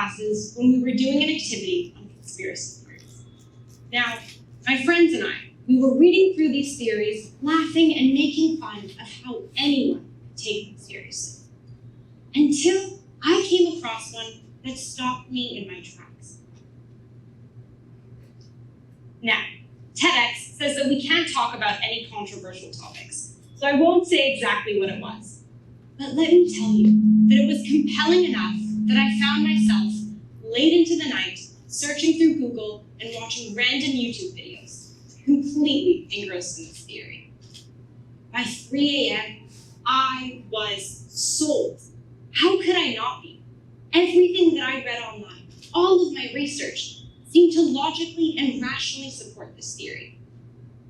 classes when we were doing an activity on conspiracy theories. Now, my friends and I, we were reading through these theories, laughing and making fun of how anyone could take them seriously. Until I came across one that stopped me in my tracks. Now, TEDx says that we can't talk about any controversial topics, so I won't say exactly what it was. But let me tell you that it was compelling enough that I found myself late into the night searching through Google and watching random YouTube videos, completely engrossed in this theory. By 3 a.m., I was sold. How could I not be? Everything that I read online, all of my research, seemed to logically and rationally support this theory.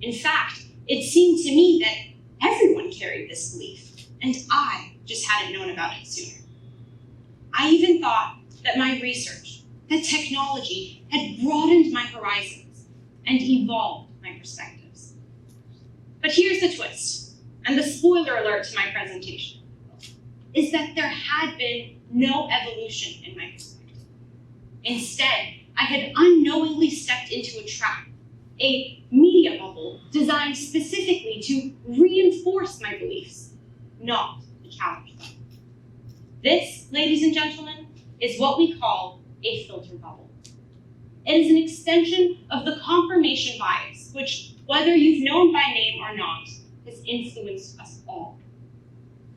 In fact, it seemed to me that everyone carried this belief, and I just hadn't known about it sooner. I even thought that my research, that technology, had broadened my horizons and evolved my perspectives. But here's the twist, and the spoiler alert to my presentation, is that there had been no evolution in my perspective. Instead, I had unknowingly stepped into a trap, a media bubble designed specifically to reinforce my beliefs, not to challenge them. This, ladies and gentlemen, is what we call a filter bubble. It is an extension of the confirmation bias, which, whether you've known by name or not, has influenced us all.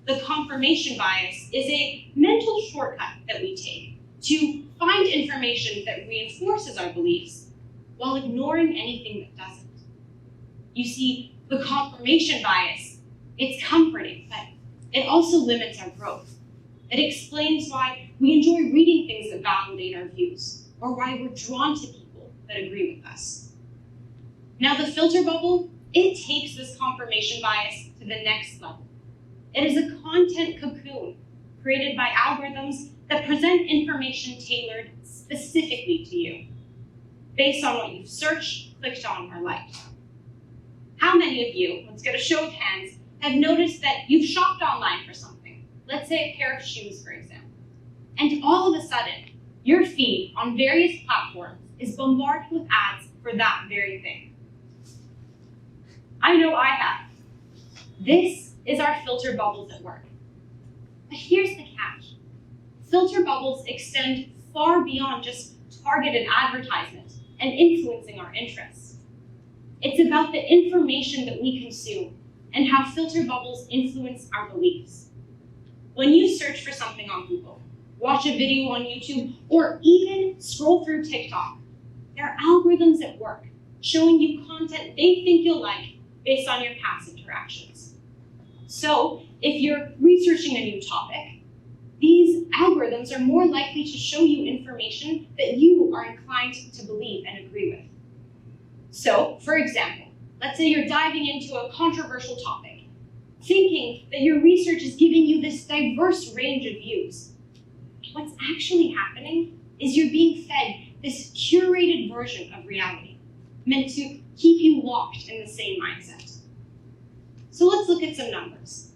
The confirmation bias is a mental shortcut that we take to find information that reinforces our beliefs while ignoring anything that doesn't. You see, the confirmation bias, it's comforting, but it also limits our growth. It explains why we enjoy reading things that validate our views, or why we're drawn to people that agree with us. Now, the filter bubble, it takes this confirmation bias to the next level. It is a content cocoon created by algorithms that present information tailored specifically to you, based on what you've searched, clicked on, or liked. How many of you, let's get a show of hands, have noticed that you've shopped online for something, let's say a pair of shoes, for example, and all of a sudden, your feed on various platforms is bombarded with ads for that very thing? I know I have. This is our filter bubbles at work. But here's the catch. Filter bubbles extend far beyond just targeted advertisement and influencing our interests. It's about the information that we consume and how filter bubbles influence our beliefs. When you search for something on Google, watch a video on YouTube, or even scroll through TikTok, there are algorithms at work showing you content they think you'll like based on your past interactions. So, if you're researching a new topic, these algorithms are more likely to show you information that you are inclined to believe and agree with. So, for example, let's say you're diving into a controversial topic, thinking that your research is giving you this diverse range of views. What's actually happening is you're being fed this curated version of reality, meant to keep you locked in the same mindset. So let's look at some numbers.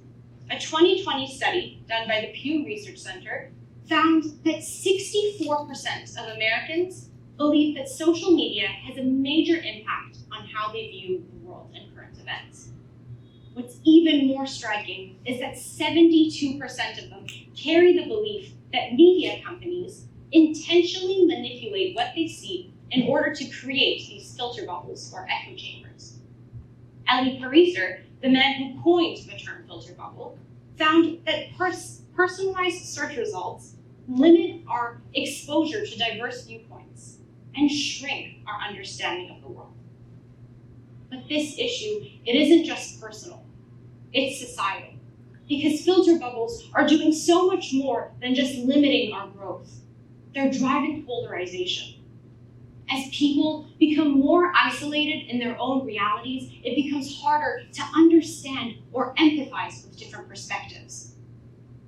A 2020 study done by the Pew Research Center found that 64% of Americans believe that social media has a major impact on how they view the world and current events. What's even more striking is that 72% of them carry the belief that media companies intentionally manipulate what they see in order to create these filter bubbles or echo chambers. Ellie Pariser, the man who coined the term filter bubble, found that personalized search results limit our exposure to diverse viewpoints and shrink our understanding of the world. But this issue, it isn't just personal, it's societal, because filter bubbles are doing so much more than just limiting our growth. They're driving polarization. As people become more isolated in their own realities, it becomes harder to understand or empathize with different perspectives.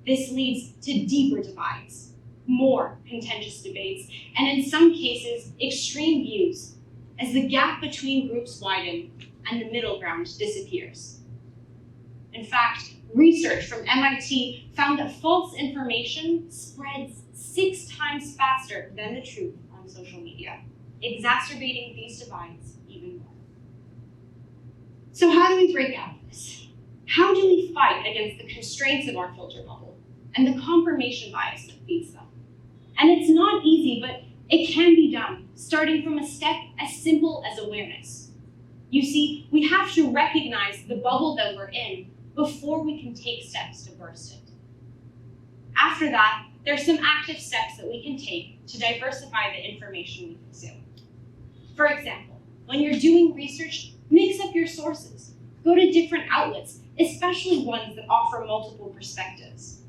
This leads to deeper divides, more contentious debates, and in some cases, extreme views, as the gap between groups widen and the middle ground disappears. In fact, research from MIT found that false information spreads 6 times faster than the truth on social media, exacerbating these divides even more. So how do we break out of this? How do we fight against the constraints of our filter bubble and the confirmation bias that feeds them? And it's not easy, but it can be done, starting from a step as simple as awareness. You see, we have to recognize the bubble that we're in before we can take steps to burst it. After that, there's some active steps that we can take to diversify the information we consume. For example, when you're doing research, mix up your sources. Go to different outlets, especially ones that offer multiple perspectives.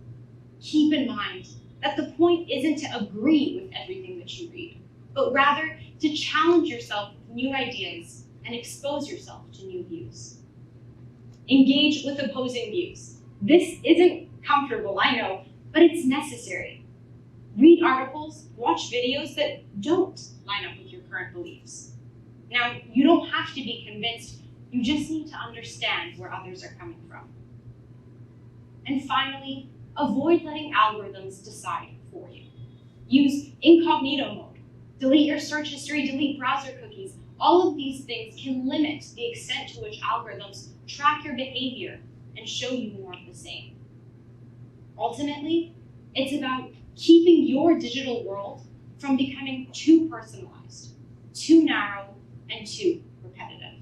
Keep in mind that the point isn't to agree with everything that you read, but rather to challenge yourself with new ideas and expose yourself to new views. Engage with opposing views. This isn't comfortable, I know, but it's necessary. Read articles, watch videos that don't line up with your current beliefs. Now, you don't have to be convinced, you just need to understand where others are coming from. And finally, avoid letting algorithms decide for you. Use incognito mode, delete your search history, delete browser cookies. All of these things can limit the extent to which algorithms track your behavior and show you more of the same. Ultimately, it's about keeping your digital world from becoming too personalized, too narrow, and too repetitive.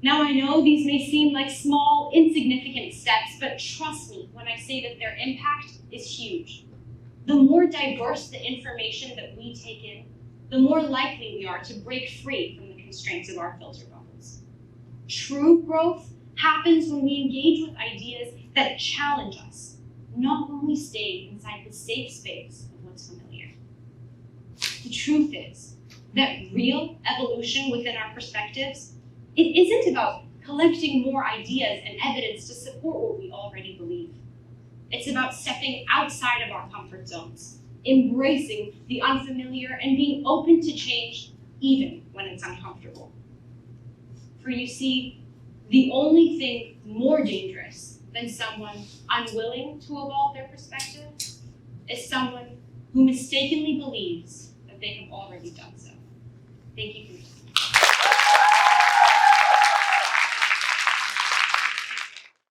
Now, I know these may seem like small, insignificant steps, but trust me when I say that their impact is huge. The more diverse the information that we take in, the more likely we are to break free from the constraints of our filter bubbles. True growth happens when we engage with ideas that challenge us, not when we stay inside the safe space of what's familiar. The truth is that real evolution within our perspectives, it isn't about collecting more ideas and evidence to support what we already believe. It's about stepping outside of our comfort zones, embracing the unfamiliar, and being open to change even when it's uncomfortable. For you see, the only thing more dangerous than someone unwilling to evolve their perspective is someone who mistakenly believes that they have already done so. Thank you for your time.